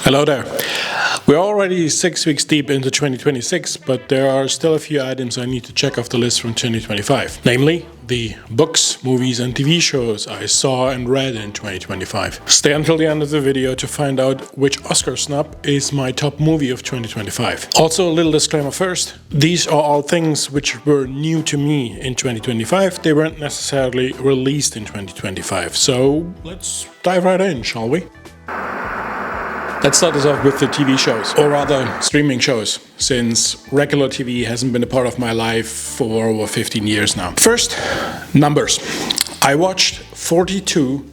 Hello there. We're already 6 weeks deep into 2026, but there are still a few items I need to check off the list from 2025. Namely, the books, movies, and TV shows I saw and read in 2025. Stay until the end of the video to find out which Oscar snub is my top movie of 2025. Also, a little disclaimer first. These are all things which were new to me in 2025. They weren't necessarily released in 2025. So let's dive right in, shall we? Let's start this off with the TV shows, or rather streaming shows, since regular TV hasn't been a part of my life for over 15 years now. First, numbers. I watched 42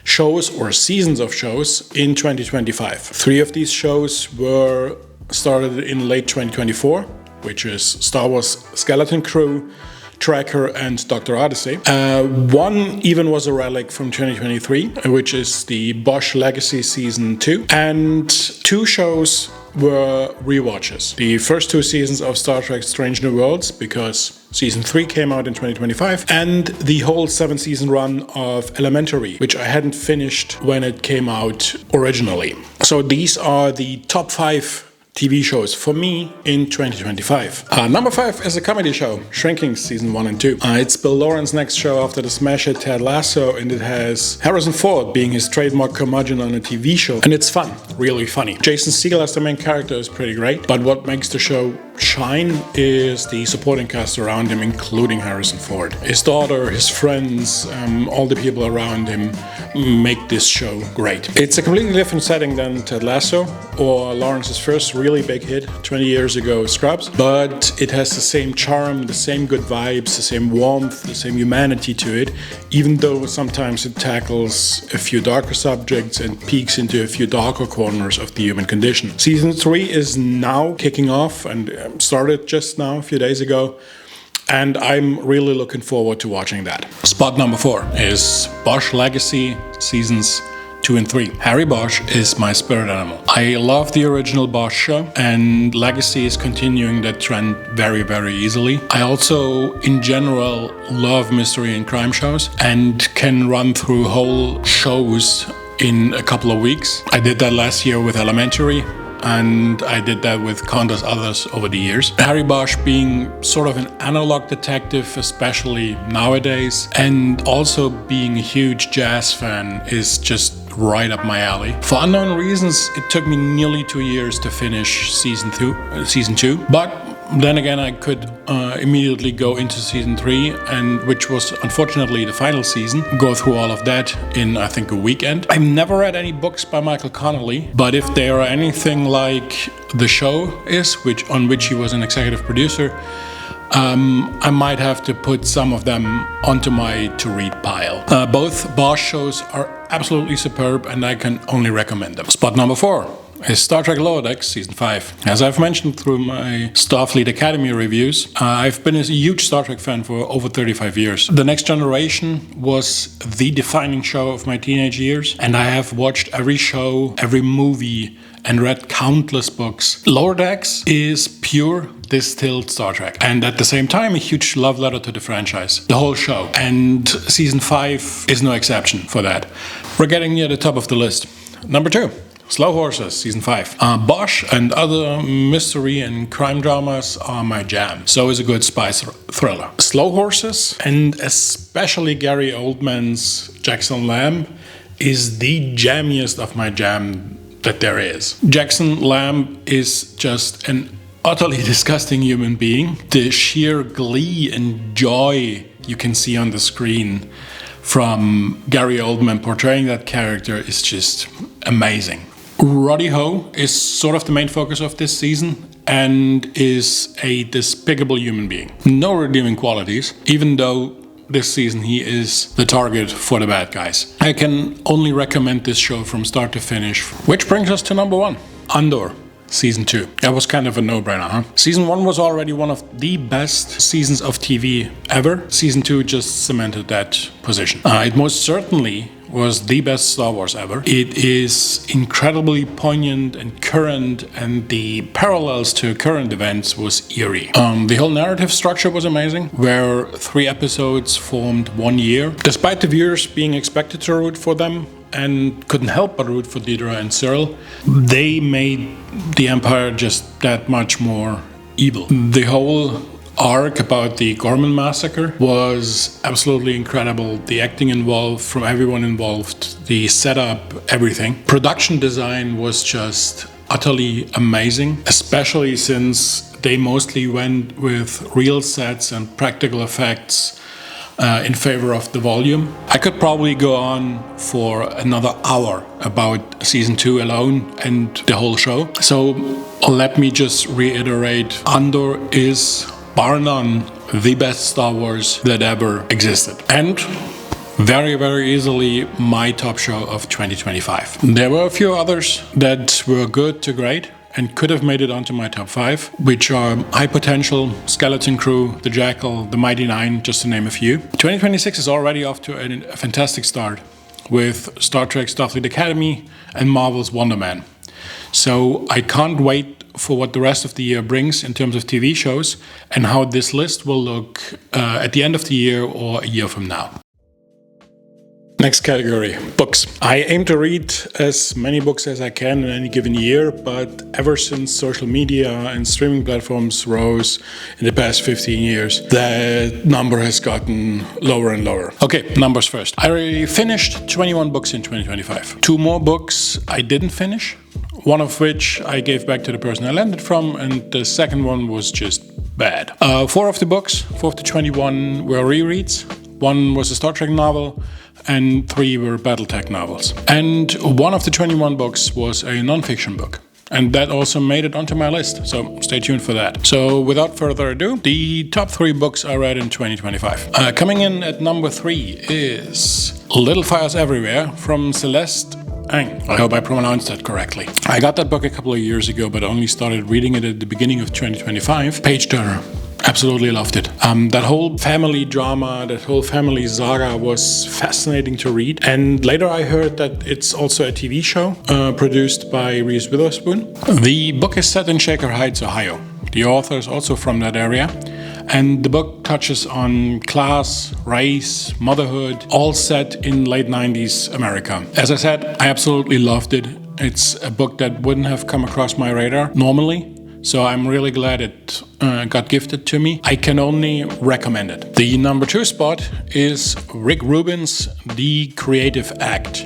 shows or seasons of shows in 2025. 3 of these shows were started in late 2024, which is Star Wars Skeleton Crew, Tracker, and Dr. Odyssey. One even was a relic from 2023, which is the Bosch Legacy Season 2. And 2 shows were rewatches. The first 2 seasons of Star Trek Strange New Worlds, because Season 3 came out in 2025, and the whole 7-season run of Elementary, which I hadn't finished when it came out originally. So these are the top 5 TV shows for me in 2025. Number 5 is a comedy show, Shrinking Season 1 and 2. It's Bill Lawrence's next show after the smash hit Ted Lasso, and it has Harrison Ford being his trademark curmudgeon on a TV show. And it's fun, really funny. Jason Segel as the main character is pretty great, but what makes the show shine is the supporting cast around him, including Harrison Ford. His daughter, his friends, all the people around him make this show great. It's a completely different setting than Ted Lasso or Lawrence's first really big hit 20 years ago, Scrubs, but it has the same charm, the same good vibes, the same warmth, the same humanity to it, even though sometimes it tackles a few darker subjects and peeks into a few darker corners of the human condition. Season 3 is now kicking off and started just now, a few days ago, and I'm really looking forward to watching that. Spot number 4 is Bosch Legacy Seasons 2 and 3. Harry Bosch is my spirit animal. I love the original Bosch show, and Legacy is continuing that trend very, very easily. I also, in general, love mystery and crime shows and can run through whole shows in a couple of weeks. I did that last year with Elementary, and I did that with countless others over the years. Harry Bosch being sort of an analog detective, especially nowadays, and also being a huge jazz fan is just right up my alley. For unknown reasons, it took me nearly 2 years to finish season 2, but then again, I could immediately go into season 3, and which was unfortunately the final season. Go through all of that in, I think, a weekend. I've never read any books by Michael Connelly, but if they are anything like the show is, on which he was an executive producer, I might have to put some of them onto my to-read pile. Both Bosch shows are absolutely superb, and I can only recommend them. Spot number 4 is Star Trek Lower Decks Season 5. As I've mentioned through my Starfleet Academy reviews, I've been a huge Star Trek fan for over 35 years. The Next Generation was the defining show of my teenage years, and I have watched every show, every movie, and read countless books. Lower Decks is pure distilled Star Trek, and at the same time a huge love letter to the franchise, the whole show. And Season 5 is no exception for that. We're getting near the top of the list. Number 2. Slow Horses, Season 5. Bosch and other mystery and crime dramas are my jam. So is a good spy thriller. Slow Horses, and especially Gary Oldman's Jackson Lamb, is the jammiest of my jam that there is. Jackson Lamb is just an utterly disgusting human being. The sheer glee and joy you can see on the screen from Gary Oldman portraying that character is just amazing. Roddy Ho is sort of the main focus of this season and is a despicable human being. No redeeming qualities, even though this season he is the target for the bad guys. I can only recommend this show from start to finish. Which brings us to number 1, Andor. Season 2. That was kind of a no-brainer, huh? Season 1 was already one of the best seasons of TV ever. Season 2 just cemented that position. It most certainly was the best Star Wars ever. It is incredibly poignant and current, and the parallels to current events was eerie. The whole narrative structure was amazing, where 3 episodes formed 1 year. Despite the viewers being expected to root for them, and couldn't help but root for Deidre and Cyril. They made the Empire just that much more evil. The whole arc about the Gorman massacre was absolutely incredible. The acting involved from everyone involved, the setup, everything. Production design was just utterly amazing, especially since they mostly went with real sets and practical effects in favor of the volume. I could probably go on for another hour about season 2 alone and the whole show. So let me just reiterate, Andor is bar none the best Star Wars that ever existed. And very, very easily my top show of 2025. There were a few others that were good to great and could have made it onto my top 5, which are High Potential, Skeleton Crew, The Jackal, The Mighty Nine, just to name a few. 2026 is already off to a fantastic start with Star Trek Starfleet Academy and Marvel's Wonder Man. So I can't wait for what the rest of the year brings in terms of TV shows and how this list will look at the end of the year or a year from now. Next category, books. I aim to read as many books as I can in any given year, but ever since social media and streaming platforms rose in the past 15 years, that number has gotten lower and lower. Okay, numbers first. I already finished 21 books in 2025. 2 more books I didn't finish, one of which I gave back to the person I lent it from, and the second one was just bad. 4 of the books, 4 of the 21 were rereads. 1 was a Star Trek novel, and 3 were Battletech novels. And 1 of the 21 books was a non-fiction book. And that also made it onto my list, so stay tuned for that. So without further ado, the top 3 books I read in 2025. Coming in at number 3 is Little Fires Everywhere from Celeste Ng. I hope I pronounced that correctly. I got that book a couple of years ago, but only started reading it at the beginning of 2025. Page turner. Absolutely loved it. That whole family drama, that whole family saga was fascinating to read. And later I heard that it's also a TV show produced by Reese Witherspoon. The book is set in Shaker Heights, Ohio. The author is also from that area. And the book touches on class, race, motherhood, all set in late 90s America. As I said, I absolutely loved it. It's a book that wouldn't have come across my radar normally. So I'm really glad it got gifted to me. I can only recommend it. The number 2 spot is Rick Rubin's The Creative Act,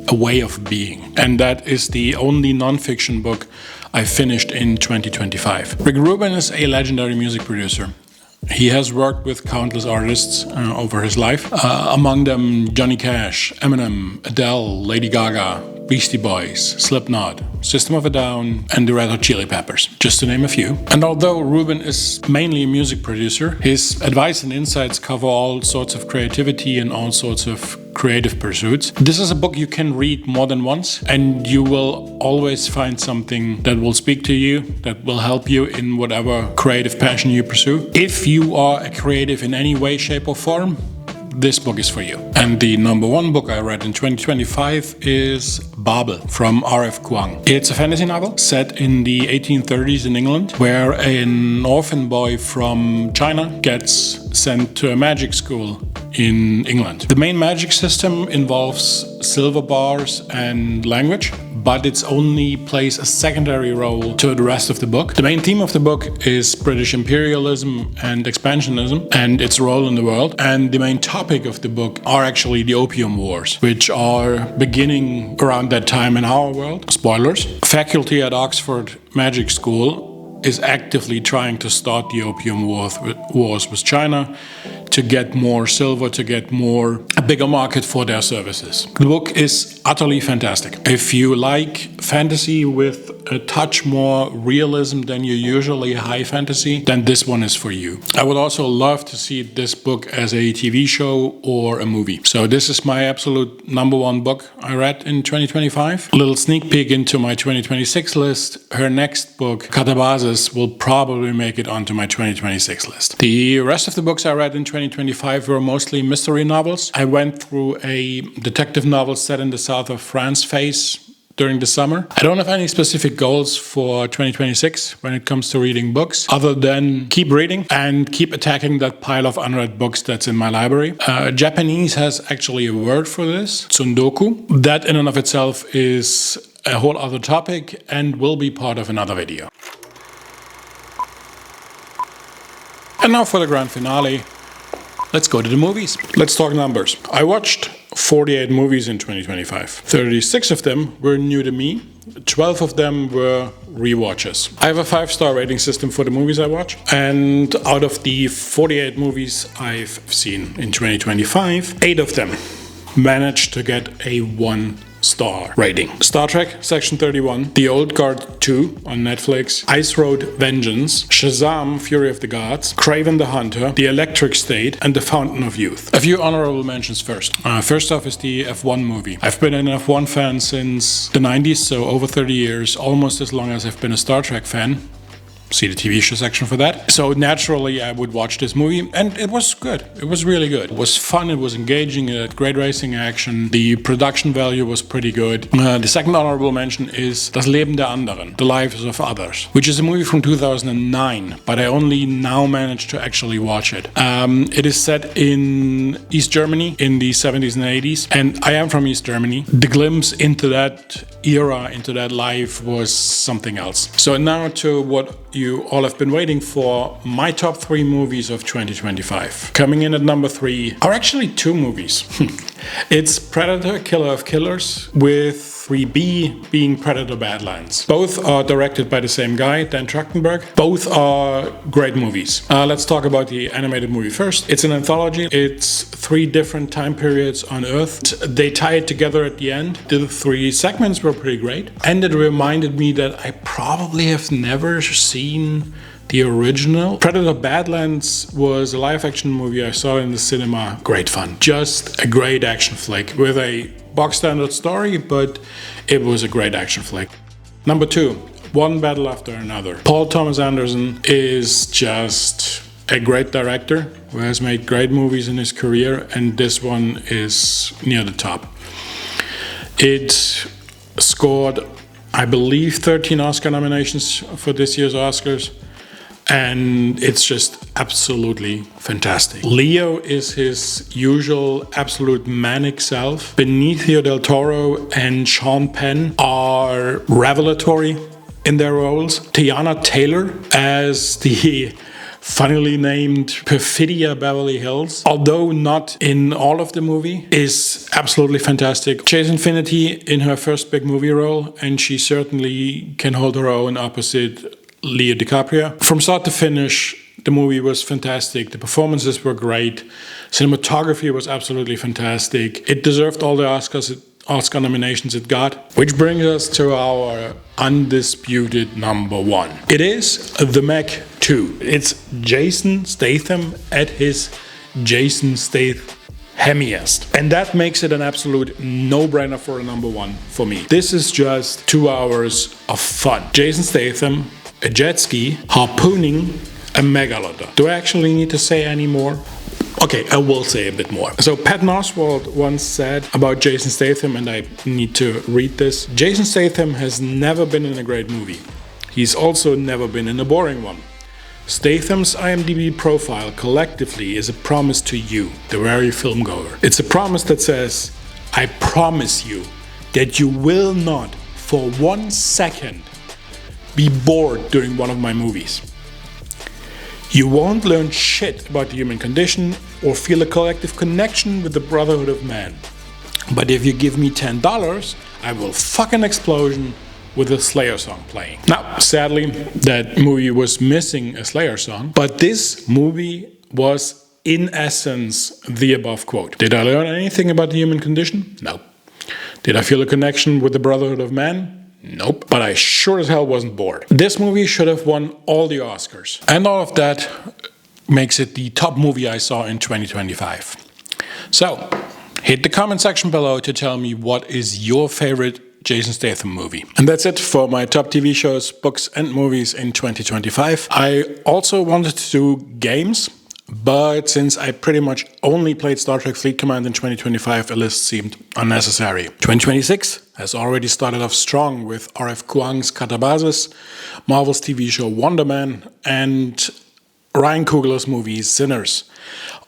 A Way of Being. And that is the only non-fiction book I finished in 2025. Rick Rubin is a legendary music producer. He has worked with countless artists over his life, among them Johnny Cash, Eminem, Adele, Lady Gaga, Beastie Boys, Slipknot, System of a Down, and the Red Hot Chili Peppers, just to name a few. And although Rubin is mainly a music producer, his advice and insights cover all sorts of creativity and all sorts of creative pursuits. This is a book you can read more than once, and you will always find something that will speak to you, that will help you in whatever creative passion you pursue. If you are a creative in any way, shape, or form, this book is for you. And the number 1 book I read in 2025 is Babel from R.F. Kuang. It's a fantasy novel set in the 1830s in England, where an orphan boy from China gets sent to a magic school in England. The main magic system involves silver bars and language, but it only plays a secondary role to the rest of the book. The main theme of the book is British imperialism and expansionism and its role in the world. And the main topic of the book are actually the Opium Wars, which are beginning around that time in our world. Spoilers. Faculty at Oxford Magic School is actively trying to start the Opium Wars with China to get more silver, to get a bigger market for their services. The book is utterly fantastic. If you like fantasy with a touch more realism than your usually high fantasy, then this one is for you. I would also love to see this book as a TV show or a movie. So this is my absolute number 1 book I read in 2025. A little sneak peek into my 2026 list. Her next book, Catabasis, will probably make it onto my 2026 list. The rest of the books I read in 2025 were mostly mystery novels. I went through a detective novel set in the south of France phase during the summer. I don't have any specific goals for 2026 when it comes to reading books, other than keep reading and keep attacking that pile of unread books that's in my library. Japanese has actually a word for this, tsundoku. That in and of itself is a whole other topic and will be part of another video. And now for the grand finale. Let's go to the movies. Let's talk numbers. I watched 48 movies in 2025. 36 of them were new to me. 12 of them were rewatches. I have a 5-star rating system for the movies I watch. And out of the 48 movies I've seen in 2025, 8 of them managed to get a 1-star rating. Star Trek Section 31, The Old Guard 2 on Netflix, Ice Road Vengeance, Shazam Fury of the Gods, Kraven the Hunter, The Electric State, and The Fountain of Youth. A few honorable mentions first. First off is the F1 movie. I've been an F1 fan since the 90s, so over 30 years, almost as long as I've been a Star Trek fan. See the TV show section for that. So naturally I would watch this movie, and it was good. It was really good. It was fun, it was engaging, it had great racing action. The production value was pretty good. The second honorable mention is Das Leben der Anderen, The Lives of Others, which is a movie from 2009, but I only now managed to actually watch it. It is set in East Germany in the 70s and 80s, and I am from East Germany. The glimpse into that era, into that life was something else. So now to what you all have been waiting for, my top 3 movies of 2025. Coming in at number 3 are actually 2 movies. It's Predator, Killer of Killers, with 3B being Predator Badlands. Both are directed by the same guy, Dan Trachtenberg. Both are great movies. Let's talk about the animated movie first. It's an anthology. It's 3 different time periods on Earth. They tie it together at the end. The 3 segments were pretty great. And it reminded me that I probably have never seen the original. Predator Badlands was a live-action movie I saw in the cinema. Great fun. Just a great action flick with a box-standard story, but it was a great action flick. Number 2, One Battle After Another. Paul Thomas Anderson is just a great director who has made great movies in his career, and this one is near the top. It scored, I believe, 13 Oscar nominations for this year's Oscars. And it's just absolutely fantastic. Leo is his usual absolute manic self. Benicio del Toro and Sean Penn are revelatory in their roles. Tiana Taylor as the funnily named Perfidia Beverly Hills, although not in all of the movie, is absolutely fantastic. Jason Finity in her first big movie role, and she certainly can hold her own opposite Leo DiCaprio. From start to finish, the movie was fantastic. The performances were great. Cinematography was absolutely fantastic. It deserved all the Oscar nominations it got. Which brings us to our undisputed number 1. It is The Meg 2. It's Jason Statham at his Jason Stathamiest. And that makes it an absolute no-brainer for a number 1 for me. This is just 2 hours of fun. Jason Statham, a jet ski, harpooning a megalodon. Do I actually need to say any more? Okay, I will say a bit more. So Patton Oswalt once said about Jason Statham, and I need to read this: Jason Statham has never been in a great movie. He's also never been in a boring one. Statham's IMDb profile collectively is a promise to you, the wary filmgoer. It's a promise that says, I promise you that you will not for 1 second be bored during one of my movies. You won't learn shit about the human condition or feel a collective connection with the brotherhood of man. But if you give me $10, I will fuck an explosion with a Slayer song playing. Now, sadly, that movie was missing a Slayer song, but this movie was, in essence, the above quote. Did I learn anything about the human condition? No. Did I feel a connection with the brotherhood of man? Nope. But I sure as hell wasn't bored. This movie should have won all the Oscars. And all of that makes it the top movie I saw in 2025. So, hit the comment section below to tell me what is your favorite Jason Statham movie. And that's it for my top TV shows, books and movies in 2025. I also wanted to do games But since I pretty much only played Star Trek Fleet Command in 2025, a list seemed unnecessary. 2026 has already started off strong with R.F. Kuang's Catabasis, Marvel's TV show Wonder Man, and Ryan Coogler's movie Sinners.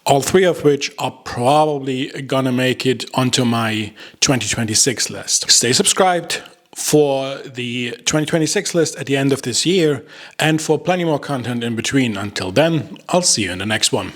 All three of which are probably gonna make it onto my 2026 list. Stay subscribed for the 2026 list at the end of this year and for plenty more content in between. Until then, I'll see you in the next one.